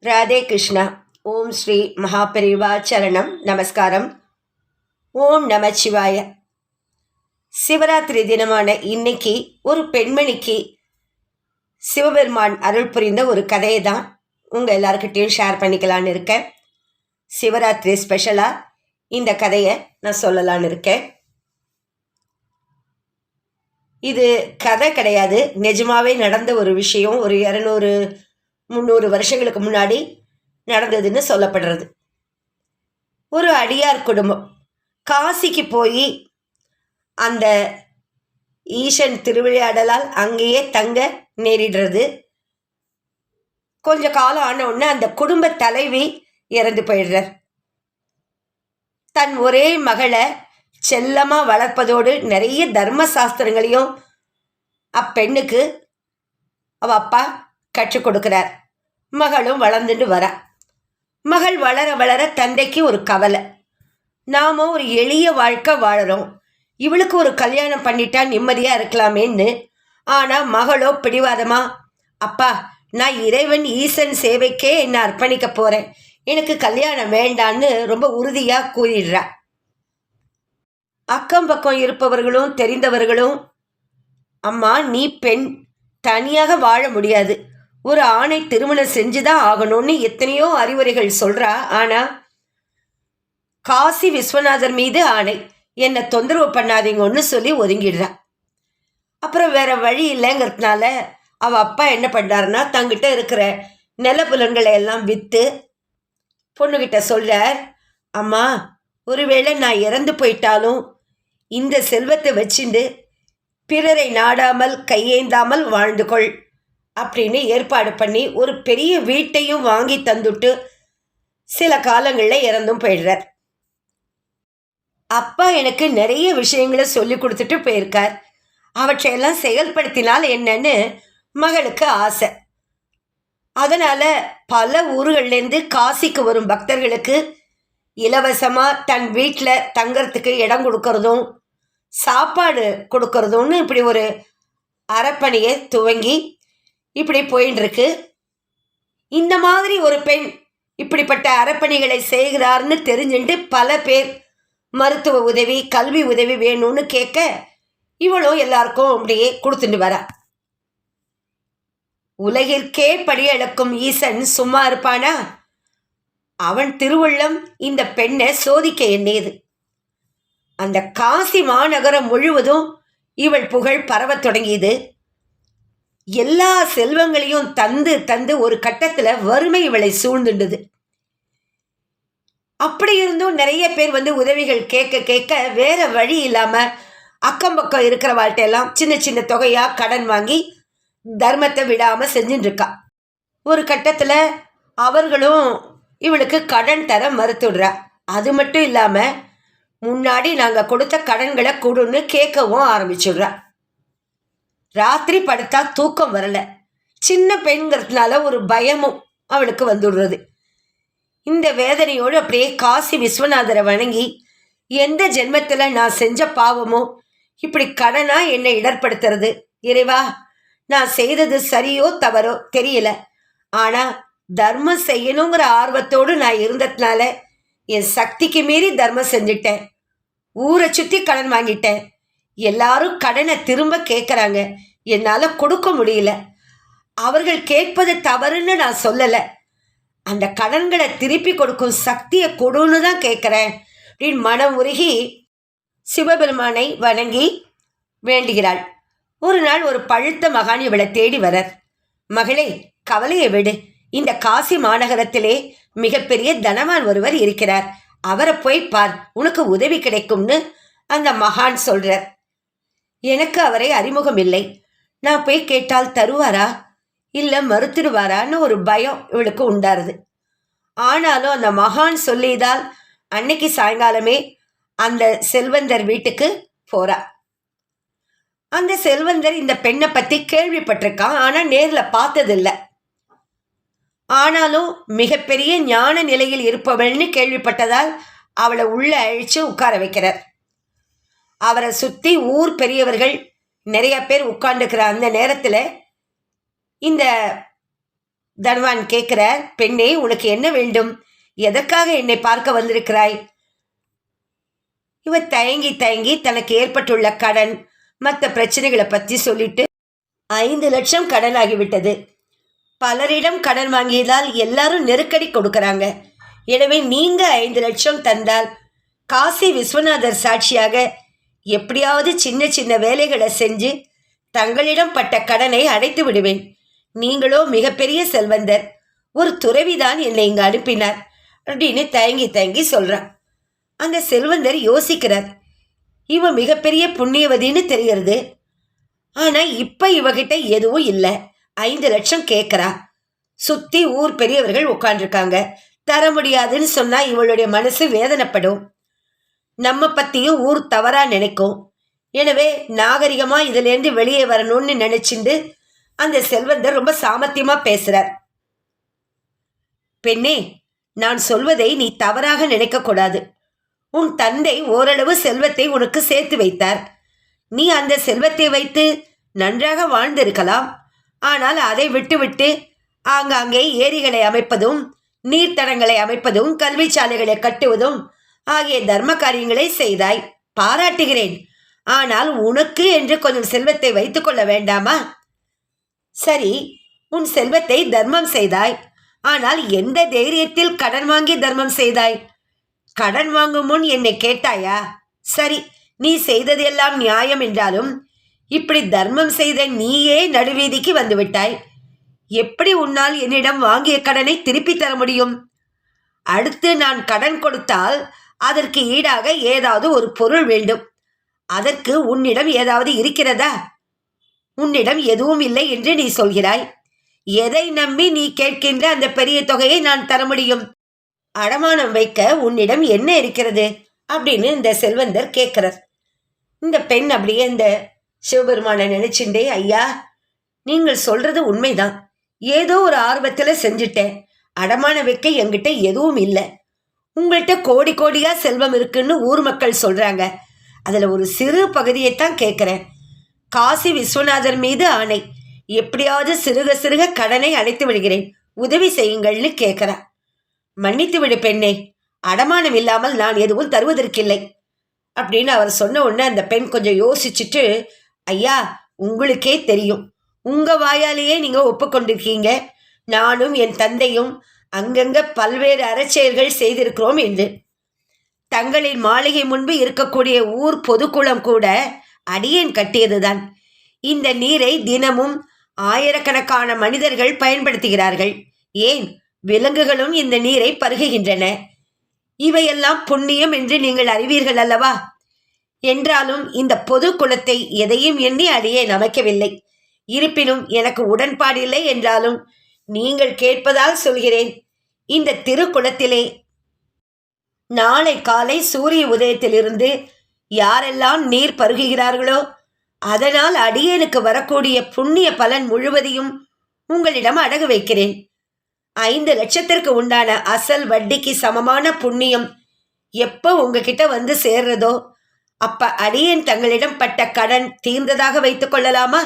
ராதே கிருஷ்ணா. ஓம் ஸ்ரீ மகாபெரிவா சரணம். நமஸ்காரம். ஓம் நமச்சிவாய. சிவராத்திரி தினமான இன்னைக்கு ஒரு பெண்மணிக்கு சிவபெருமான் அருள் புரிந்த ஒரு கதையை தான் உங்கள் எல்லாருக்கிட்டையும் ஷேர் பண்ணிக்கலான்னு இருக்கேன். சிவராத்திரி ஸ்பெஷலாக இந்த கதையை நான் சொல்லலான்னு இருக்கேன். இது கதை கிடையாது, நிஜமாவே நடந்த ஒரு விஷயம். ஒரு 200-300 வருஷங்களுக்கு முன்னாடி நடந்ததுன்னு சொல்லப்படுறது. ஒரு அடியார் குடும்பம் காசிக்கு போய் அந்த ஈசன் திருவிளையாடலால் அங்கேயே தங்க நேரிடுறது. கொஞ்ச காலம் ஆன உடனே அந்த குடும்ப தலைவி இறந்து போயிடுறார். தன் ஒரே மகளை செல்லமா வளர்ப்பதோடு நிறைய தர்ம சாஸ்திரங்களையும் அப்பெண்ணுக்கு அவ அப்பா கற்றுக் கொடுக்கிறார். மகளும் வளர்ந்துட்டு வரா. மகள் வளர வளர தந்தைக்கு ஒரு கவலை, நாம ஒரு எளிய வாழ்க்கை வாழறோம், இவளுக்கு ஒரு கல்யாணம் பண்ணிட்டா நிம்மதியா இருக்கலாமேன்னு. ஆனா மகளோ பிடிவாதமா, அப்பா நான் இறைவன் ஈசன் சேவைக்கே என்னை அர்ப்பணிக்க போறேன், எனக்கு கல்யாணம் வேண்டான்னு ரொம்ப உறுதியா கூறிடுறா. அக்கம் பக்கம் இருப்பவர்களும் தெரிந்தவர்களும், அம்மா நீ பெண், தனியாக வாழ முடியாது, ஒரு ஆணை திருமணம் செஞ்சுதான் ஆகணும்னு எத்தனையோ அறிவுரைகள் சொல்றா. ஆனா காசி விஸ்வநாதர் மீது ஆணை, என்னை தொந்தரவு பண்ணாதீங்கன்னு சொல்லி ஒதுங்கிடுறா. அப்புறம் வேற வழி இல்லைங்கிறதுனால அவ அப்பா என்ன பண்ணாருன்னா, தங்கிட்ட இருக்கிற நிலப்புலன்களை எல்லாம் விற்று பொண்ணுகிட்ட சொல்றார், அம்மா ஒருவேளை நான் இறந்து போயிட்டாலும் இந்த செல்வத்தை வச்சுண்டு பிறரை நாடாமல் கையேந்தாமல் வாழ்ந்து கொள் அப்படின்னு ஏற்பாடு பண்ணி ஒரு பெரிய வீட்டையும் வாங்கி தந்துட்டு சில காலங்களில் இறந்தும் போயிடுறார். அப்பா எனக்கு நிறைய விஷயங்களை சொல்லி கொடுத்துட்டு போயிருக்கார், அவற்றையெல்லாம் செயல்படுத்தினால் என்னன்னு மகளுக்கு ஆசை. அதனால பல ஊர்கள்லேருந்து காசிக்கு வரும் பக்தர்களுக்கு இலவசமாக தன் வீட்டில் தங்கறதுக்கு இடம் கொடுக்கறதும் சாப்பாடு கொடுக்கறதும்னு இப்படி ஒரு அறப்பணியை துவங்கி இப்படி போயின்னு இருக்கு. இந்த மாதிரி ஒரு பெண் இப்படிப்பட்ட அறப்பணிகளை செய்கிறார்னு தெரிஞ்சுட்டு பல பேர் மருத்துவ உதவி கல்வி உதவி வேணும்னு கேட்க இவளும் எல்லாருக்கும் அப்படியே கொடுத்துட்டு வரா. உலகிற்கே படியளக்கும் ஈசன் சும்மா இருப்பானா? அவன் திருவுள்ளம் இந்த பெண்ணை சோதிக்க எண்ணியது. அந்த காசி மாநகரம் முழுவதும் இவள் புகழ் பரவத் தொடங்கியது. எல்லா செல்வங்களையும் தந்து தந்து ஒரு கட்டத்தில் வறுமை இவளை சூழ்ந்துண்டது. அப்படி இருந்தும் நிறைய பேர் உதவிகள் கேட்க கேட்க வேற வழி இல்லாம அக்கம் பக்கம் இருக்கிற வாழ்க்கையெல்லாம் சின்ன சின்ன தொகையா கடன் வாங்கி தர்மத்தை விடாம செஞ்சுட்டு இருக்கா. ஒரு கட்டத்துல அவர்களும் இவளுக்கு கடன் தர மறுத்துடுறா. அது மட்டும் இல்லாம முன்னாடி நாங்க கொடுத்த கடன்களை கொடுன்னு கேட்கவும் ஆரம்பிச்சுடுறா. ராத்திரி படுத்தா தூக்கம் வரல. சின்ன பெண்கிறதுனால ஒரு பயமும் அவளுக்கு வந்துடுறது. இந்த வேதனையோடு அப்படியே காசி விஸ்வநாதரை வணங்கி, எந்த ஜென்மத்தில் நான் செஞ்ச பாவமோ இப்படி கடனா என்னை இடர்படுத்துறது, இறைவா நான் செய்தது சரியோ தவறோ தெரியல, ஆனா தர்மம் செய்யணுங்கிற ஆர்வத்தோடு நான் இருந்ததுனால என் சக்திக்கு மீறி தர்மம் செஞ்சுட்டேன், ஊரை சுற்றி கடன் வாங்கிட்டேன், எல்லாரும் கடனை திரும்ப கேட்குறாங்க, என்னால் கொடுக்க முடியல, அவர்கள் கேட்பது தவறுன்னு நான் சொல்லலை, அந்த கடன்களை திருப்பி கொடுக்கும் சக்தியை கொடுன்னு தான் கேட்குறேன் அப்படின்னு மனம் உருகி சிவபெருமானை வணங்கி வேண்டுகிறாள். ஒரு நாள் ஒரு பழுத்த மகான் இவளை தேடி வரார். மகளே கவலையை விடு, இந்த காசி மாநகரத்திலே மிகப்பெரிய தனவான் ஒருவர் இருக்கிறார், அவரை போய் பார், உனக்கு உதவி கிடைக்கும்னு அந்த மகான் சொல்றார். எனக்கு அவரை அறிமுகம் இல்லை, நான் போய் கேட்டால் தருவாரா இல்லை மறுத்துடுவாரான்னு ஒரு பயம் இவளுக்கு உண்டாருது. ஆனாலும் அந்த மகான் சொல்லிதால் அன்னைக்கு சாயங்காலமே அந்த செல்வந்தர் வீட்டுக்கு போறா. அந்த செல்வந்தர் இந்த பெண்ணை பற்றி கேள்விப்பட்டிருக்கான், ஆனால் நேரில் பார்த்ததில்லை. ஆனாலும் மிகப்பெரிய ஞான நிலையில் இருப்பவள்னு கேள்விப்பட்டதால் அவளை உள்ள அழிச்சு உட்கார வைக்கிறார். அவரை சுற்றி ஊர் பெரியவர்கள் நிறைய பேர் உட்கார்ந்துக்கிற அந்த நேரத்தில் இந்த தனவான் கேட்கிறார், பெண்ணே உனக்கு என்ன வேண்டும்? எதற்காக என்னை பார்க்க வந்திருக்கிறாய்? இவர் தயங்கி தயங்கி தனக்கு ஏற்பட்டுள்ள கடன் மற்ற பிரச்சனைகளை பற்றி சொல்லிட்டு 5 லட்சம் கடன் ஆகிவிட்டது. பலரிடம் கடன் வாங்கியதால் எல்லாரும் நெருக்கடி கொடுக்கறாங்க. எனவே நீங்க 5 லட்சம் தந்தால் காசி விஸ்வநாதர் சாட்சியாக எப்படியாவது சின்ன சின்ன வேலைகளை செஞ்சு தங்களிடம் பட்ட கடனை அடைத்து விடுவேன். நீங்களோ மிகப்பெரிய செல்வந்தர், ஒரு துறவிதான் என்னை இங்கு அனுப்பினார் அப்படின்னு தயங்கி தயங்கி சொல்றான். அந்த செல்வந்தர் யோசிக்கிறார். இவ மிகப்பெரிய புண்ணியவதின்னு தெரிகிறது. ஆனா இப்ப இவகிட்ட எதுவும் இல்லை. 5 லட்சம் கேட்கறா. சுத்தி ஊர் பெரியவர்கள் உட்காண்டிருக்காங்க. தர முடியாதுன்னு சொன்னா இவளுடைய மனசு வேதனைப்படும். நம்ம பத்தியும் ஊர் தவறா நினைக்கும். எனவே நாகரிகமா இதுல இருந்து வெளியே வரணும்னு நினைச்சுண்டு அந்த செல்வந்தர் ரொம்ப சாமர்த்தியமா பேசுறார். பெண்ணே, நான் சொல்வதை நீ தவறாக நினைக்க கூடாது. உன் தந்தை ஓரளவு செல்வத்தை உனக்கு சேர்த்து வைத்தார். நீ அந்த செல்வத்தை வைத்து நன்றாக வாழ்ந்திருக்கலாம். ஆனால் அதை விட்டுவிட்டு ஆங்காங்கே ஏரிகளை அமைப்பதும் நீர்த்தடங்களை அமைப்பதும் கல்வி சாலைகளை கட்டுவதும் ஆகிய தர்ம காரியங்களை செய்தாய், பாராட்டுகிறேன். ஆனால் உனக்கு என்று கொஞ்சம் செல்வத்தை வைத்துக் கொள்ள வேண்டாமா? சரி, உன் செல்வத்தை தர்மம் செய்தாய். ஆனால் எந்த தைரியத்தில் கடன் வாங்கி தர்மம் செய்தாய்? கடன் வாங்கும் முன் என்னை கேட்டாயா? சரி, நீ செய்ததெல்லாம் நியாயம் என்றாலும் இப்படி தர்மம் செய்த நீயே நடுவீதிக்கு வந்துவிட்டாய். எப்படி உன்னால் என்னிடம் வாங்கிய கடனை திருப்பி தர முடியும்? அடுத்து நான் கடன் கொடுத்தால் அதற்கு ஈடாக ஏதாவது ஒரு பொருள் வேண்டும். அதற்கு உன்னிடம் ஏதாவது இருக்கிறதா? உன்னிடம் எதுவும் இல்லை என்று நீ சொல்கிறாய். எதை நம்பி நீ கேட்கின்ற அந்த பெரிய தொகையை நான் தர முடியும்? அடமானம் வைக்க உன்னிடம் என்ன இருக்கிறது அப்படின்னு இந்த செல்வந்தர் கேட்கிறார். இந்த பெண் அப்படியே இந்த சிவபெருமானை நினைச்சுட்டே, ஐயா, நீங்கள் சொல்றது உண்மைதான். ஏதோ ஒரு ஆர்வத்தில் செஞ்சுட்டேன். அடமானம் வைக்க என்கிட்ட எதுவும் இல்லை. உங்கள்கிட்ட கோடி கோடியா செல்வம் இருக்குன்னு ஊர் மக்கள் சொல்றாங்க. அதில் ஒரு சிறு பகுதியைத்தான் கேட்குறேன். காசி விஸ்வநாதர் மீது ஆணை, எப்படியாவது சிறுக சிறுக கடனை அடைத்து விடுகிறேன், உதவி செய்யுங்கள்னு கேட்குறா. மன்னித்து விடு பெண்ணே, அடமானம் இல்லாமல் நான் எதுவும் தருவதற்கில்லை அப்படின்னு அவர் சொன்ன உடனே அந்த பெண் கொஞ்சம் யோசிச்சுட்டு, ஐயா, உங்களுக்கே தெரியும், உங்க வாயாலேயே நீங்க ஒப்புக்கொண்டிருக்கீங்க நானும் என் தந்தையும் அங்கங்க பல்வேறு அறச்செயல்கள் செய்திருக்கிறோம் என்று. தங்களின் மாளிகை முன்பு இருக்கக்கூடிய ஊர் பொதுக்குளம் கூட அடியேன் கட்டியதுதான். இந்த நீரை தினமும் ஆயிரக்கணக்கான மனிதர்கள் பயன்படுத்துகிறார்கள். ஏன், விலங்குகளும் இந்த நீரை பருகுகின்றன. இவையெல்லாம் புண்ணியம் என்று நீங்கள் அறிவீர்கள் அல்லவா? என்றாலும் இந்த பொது குளத்தை எதையும் எண்ணி அடியேன் அமைக்கவில்லை. இருப்பினும் எனக்கு உடன்பாடில்லை என்றாலும் நீங்கள் கேட்பதால் சொல்கிறேன். இந்த திருக்குளத்திலே நாளை காலை சூரிய உதயத்திலிருந்து யாரெல்லாம் நீர் பருகுகிறார்களோ அதனால் அடியேனுக்கு வரக்கூடிய புண்ணிய பலன் முழுவதையும் உங்களிடம் அடகு வைக்கிறேன். 5 லட்சத்திற்கு உண்டான அசல் வட்டிக்கு சமமான புண்ணியம் எப்போ உங்ககிட்ட வந்து சேர்றதோ அப்ப அடியேன் தங்களிடம் பட்ட கடன் தீர்ந்ததாக வைத்துக் கொள்ளலாமா?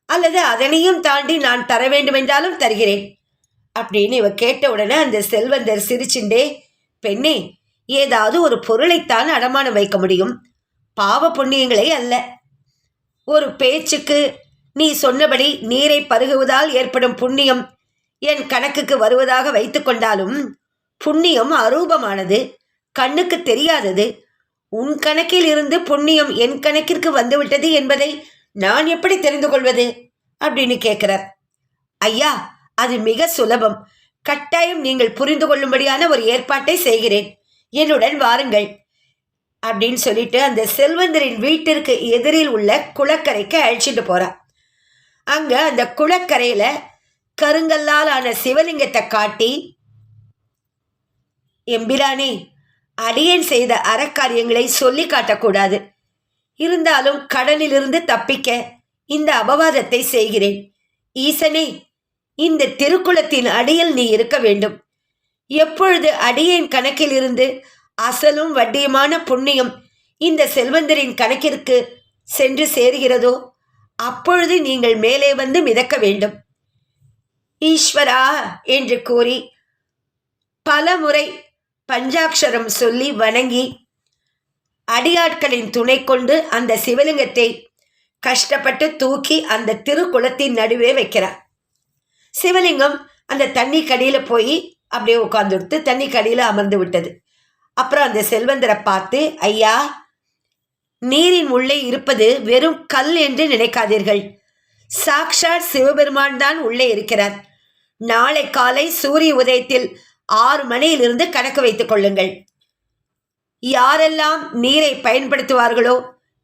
அல்லது அதனையும் தாண்டி நான் தர வேண்டுமென்றாலும் தருகிறேன் அப்படின்னு இவ கேட்ட உடனே அந்த செல்வந்தர் சிரிச்சுண்டே, பெண்ணே, ஏதாவது ஒரு பொருளைத்தான் அடமானம் வைக்க முடியும், பாவ புண்ணியங்களை அல்ல. ஒரு பேச்சுக்கு நீ சொன்னபடி நீரை பருகுவதால் ஏற்படும் புண்ணியம் என் கணக்குக்கு வருவதாக வைத்து கொண்டாலும் புண்ணியம் அரூபமானது, கண்ணுக்கு தெரியாதது. உன் கணக்கில் இருந்து புண்ணியம் என் கணக்கிற்கு வந்துவிட்டது என்பதை நான் எப்படி தெரிந்து கொள்வது அப்படின்னு கேட்கிறார். ஐயா, அது மிக சுலபம். கட்டாயம் நீங்கள் புரிந்து கொள்ளும்படியான ஒரு ஏற்பாட்டை செய்கிறேன், என்னுடன் வாருங்கள் அப்படின்னு சொல்லிட்டு அந்த செல்வந்தரின் வீட்டிற்கு எதிரில் உள்ள குளக்கரைக்கு அழைச்சிட்டு போறார். அங்க அந்த குளக்கரையில கருங்கல்லால் ஆன சிவலிங்கத்தை காட்டி, எம்பிரானே, அடியேன் செய்த அறக்காரியங்களை சொல்லி காட்டக்கூடாது. இருந்தாலும் கடனிலிருந்து தப்பிக்க இந்த அபவாதத்தை செய்கிறேன். ஈசனே, இந்த திருக்குளத்தின் அடியில் நீ இருக்க வேண்டும். எப்பொழுது அடியேன் கணக்கில் இருந்து அசலும் வட்டியுமான புண்ணியம் இந்த செல்வந்தரின் கணக்கிற்கு சென்று சேருகிறதோ அப்பொழுது நீங்கள் மேலே வந்து மிதக்க வேண்டும். ஈஸ்வரா என்று கூறி பல முறை பஞ்சாட்சரம் சொல்லி வணங்கி அடியாட்களின் துணை கொண்டு அந்த சிவலிங்கத்தை கஷ்டப்பட்டு தூக்கி அந்த திருக்குளத்தின் நடுவே வைக்கிறார். சிவலிங்கம் அந்த தண்ணி கடியில் போய் அப்படியே உட்காந்துடுத்து தண்ணி கடியில் அமர்ந்து விட்டது. அப்புறம் அந்த செல்வந்தரை பார்த்து, ஐயா, நீரின் உள்ளே இருப்பது வெறும் கல் என்று நினைக்காதீர்கள். சாக்ஷாத் சிவபெருமான் தான் உள்ளே இருக்கிறார். நாளை காலை சூரிய உதயத்தில் 6 மணியிலிருந்து கணக்கு வைத்துக் கொள்ளுங்கள். யாரெல்லாம் நீரை பயன்படுத்துவார்களோ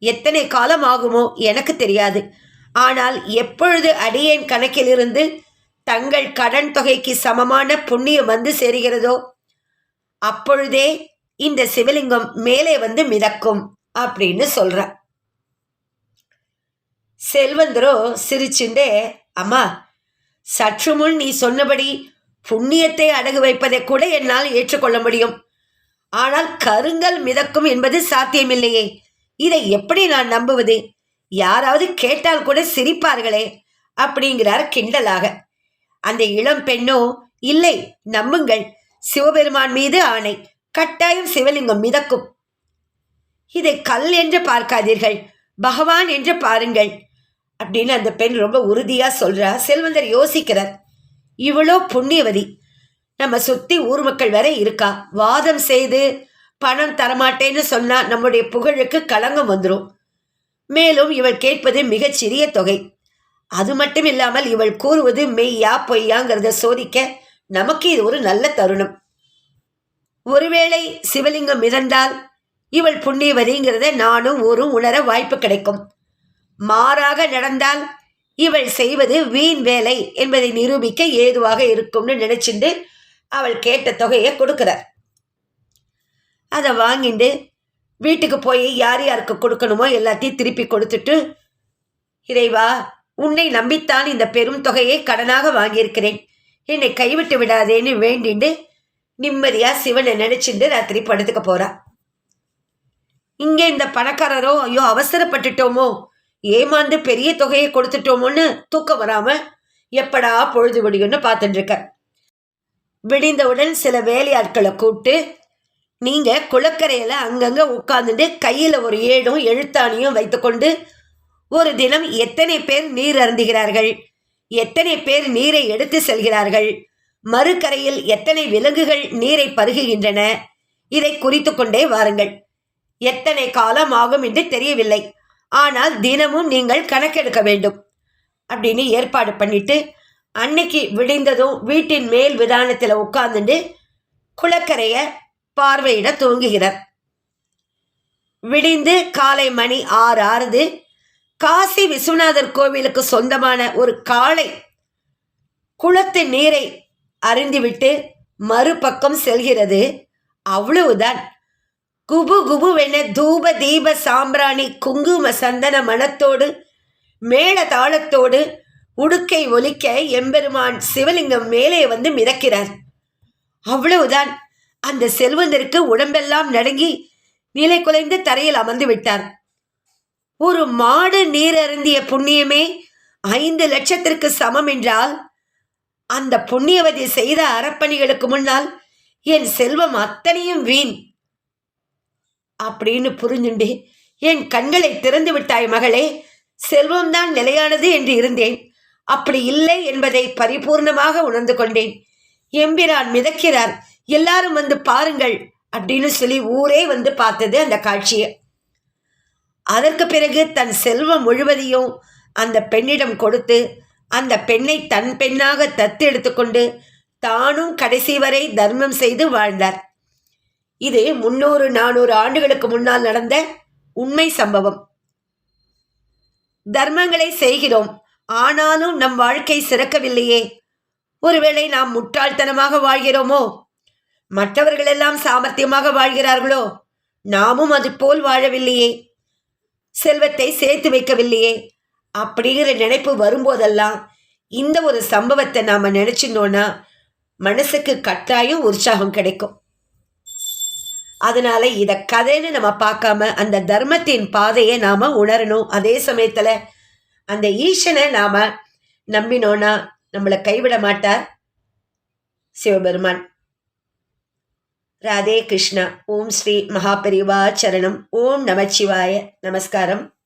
எத்தனை காலம் ஆகுமோ எனக்கு தெரியாது. ஆனால் எப்பொழுது அடியேன் கணக்கிலிருந்து தங்கள் கடன் தொகைக்கு சமமான புண்ணியம் வந்து சேருகிறதோ அப்பொழுதே இந்த சிவலிங்கம் மேலே வந்து மிதக்கும் அப்படின்னு சொல்ற. செல்வந்தரோ சிரிச்சுண்டே, அம்மா, சற்று முன் நீ சொன்னபடி புண்ணியத்தை அடகு வைப்பதை கூட என்னால் ஏற்றுக்கொள்ள முடியும். ஆனால் கருங்கல் மிதக்கும் என்பது சாத்தியமில்லையே. இதை எப்படி நான் நம்புவது? யாராவது கேட்டால் கூட சிரிப்பார்களே அப்படிங்கிறார் கிண்டலாக. அந்த இளம் பெண்ணோ, இல்லை, நம்புங்கள், சிவபெருமான் மீது ஆணை, கட்டாயம் சிவலிங்கம் மிதக்கும். இதை கல் என்று பார்க்காதீர்கள், பகவான் என்று பாருங்கள் அப்படின்னு அந்த பெண் ரொம்ப உறுதியா சொல்றா. செல்வந்தர் யோசிக்கிறார். இவ்வளோ புண்ணியவதி, நம்ம சுத்தி ஊர் மக்கள் வேற இருக்கா. வாதம் செய்து பணம் தரமாட்டேன்னு சொன்னா நம்முடைய புகழுக்கு களங்கம் வந்துடும். மேலும் இவள் கேட்பது மிகச்சிறிய தொகை. அது மட்டும் இல்லாமல் இவள் கூறுவது மெய்யா பொய்யாங்கிறத சோதிக்க நமக்கு இது ஒரு நல்ல தருணம். ஒருவேளை சிவலிங்கம் மிதந்தால் இவள் புண்ணியவதிங்கிறத நானும் ஊரும் உணர வாய்ப்பு கிடைக்கும். மாறாக நடந்தால் இவள் செய்வது வீண் வேலை என்பதை நிரூபிக்க ஏதுவாக இருக்கும்னு நினைச்சிட்டு அவள் கேட்ட தொகையை கொடுக்கிறார். அதை வாங்கிட்டு வீட்டுக்கு போய் யார் யாருக்கு கொடுக்கணுமோ எல்லாத்தையும் திருப்பி கொடுத்துட்டு, இறைவா, உன்னை நம்பித்தான் இந்த பெரும் தொகையை கடனாக வாங்கியிருக்கிறேன், என்னை கைவிட்டு விடாதேன்னு வேண்டிண்டு நிம்மதியா சிவனை நினைச்சிட்டு ராத்திரி படுத்துக்க போறா. இங்கே இந்த பணக்காரரோ, ஐயோ அவசரப்பட்டுட்டோமோ, ஏமாந்து பெரிய தொகையை கொடுத்துட்டோமோன்னு தூக்கம் வராம எப்படா பொழுது விடியும்னு பார்த்துட்டு இருக்க. விடிந்தவுடன் சில வேலையாட்களை கூப்பிட்டு, நீங்க குளக்கரையில அங்கங்க உட்கார்ந்துட்டு கையில ஒரு ஏடும் எழுத்தாணியும் வைத்துக்கொண்டு ஒரு தினம் எத்தனை பேர் நீர் அருந்துகிறார்கள், எத்தனை பேர் நீரை எடுத்து செல்கிறார்கள், மறுகரையில் எத்தனை விலங்குகள் நீரை பருகுகின்றன, இதை குறித்து கொண்டே வாருங்கள். எத்தனை காலம் ஆகும் என்று தெரியவில்லை, ஆனால் தினமும் நீங்கள் கணக்கெடுக்க வேண்டும் அப்படின்னு ஏற்பாடு பண்ணிட்டு அன்னைக்கு விடிந்ததும் வீட்டின் மேல் விதானத்தில் உட்கார்ந்துட்டு குளக்கரையை பார்வையிட துவங்குகிறார். விடிந்து காலை மணி 6 ஆறுது. காசி விஸ்வநாதர் கோவிலுக்கு சொந்தமான ஒரு காளை குளத்து நீரை அருந்திவிட்டு மறுபக்கம் செல்கிறது. அவ்வளவுதான். குபு குபுவென தூப தீப சாம்பிராணி குங்கும சந்தன மனத்தோடு மேள தாளத்தோடு உடுக்கை ஒலிக்க எம்பெருமான் சிவலிங்கம் மேலே வந்து மிதக்கிறார். அவ்வளவுதான். அந்த செல்வந்தருக்கு உடம்பெல்லாம் நடுங்கி நிலை குலைந்து தரையில் அமர்ந்து விட்டார். ஒரு மாடு நீர் அருந்திய புண்ணியமே 5 லட்சத்திற்கு சமம் என்றால் அந்த புண்ணியவதி செய்த அறப்பணிகளுக்கு முன்னால் என் செல்வம் அத்தனையும் வீண் அப்படின்னு புரிஞ்சுண்டு, என் கண்களை திறந்து விட்டாய் மகளே, செல்வம்தான் நிலையானது என்று இருந்தேன், அப்படி இல்லை என்பதை பரிபூர்ணமாக உணர்ந்து கொண்டேன். எம்பிரான் மிதக்கிறார், எல்லாரும் வந்து பாருங்கள் அப்படின்னு சொல்லி ஊரே வந்து பார்த்தது அந்த காட்சியை. அதற்கு பிறகு தன் செல்வம் முழுவதையும் அந்த பெண்ணிடம் கொடுத்து அந்த பெண்ணை தன் பெண்ணாக தத்து எடுத்துக்கொண்டு தானும் கடைசி வரை தர்மம் செய்து வாழ்ந்தார். இது 300-400 ஆண்டுகளுக்கு முன்னால் நடந்த உண்மை சம்பவம். தர்மங்களை செய்கிறோம், ஆனாலும் நம் வாழ்க்கை சிறக்கவில்லையே. ஒருவேளை நாம் முட்டாள்தனமாக வாழ்கிறோமோ? மற்றவர்களெல்லாம் சாமர்த்தியமாக வாழ்கிறார்களோ? நாமும் அது போல் வாழவில்லையே, செல்வத்தை சேர்த்து வைக்கவில்லையே அப்படிங்கிற நினைப்பு வரும்போதெல்லாம் இந்த ஒரு சம்பவத்தை நாம நினைச்சிருந்தோம்னா மனசுக்கு கட்டாயம் உற்சாகம் கிடைக்கும். அதனால இதை கதைன்னு நம்ம பார்க்காம அந்த தர்மத்தின் பாதையை நாம உணரணும். அதே சமயத்துல அந்த ஈசனை நாம நம்பினோன்னா நம்மளை கைவிட மாட்டார் சிவபெருமான். ராதே கிருஷ்ணா. ஓம் ஸ்ரீ மகாபெரிவா சரணம். ஓம் நமச்சிவாய. நமஸ்காரம்.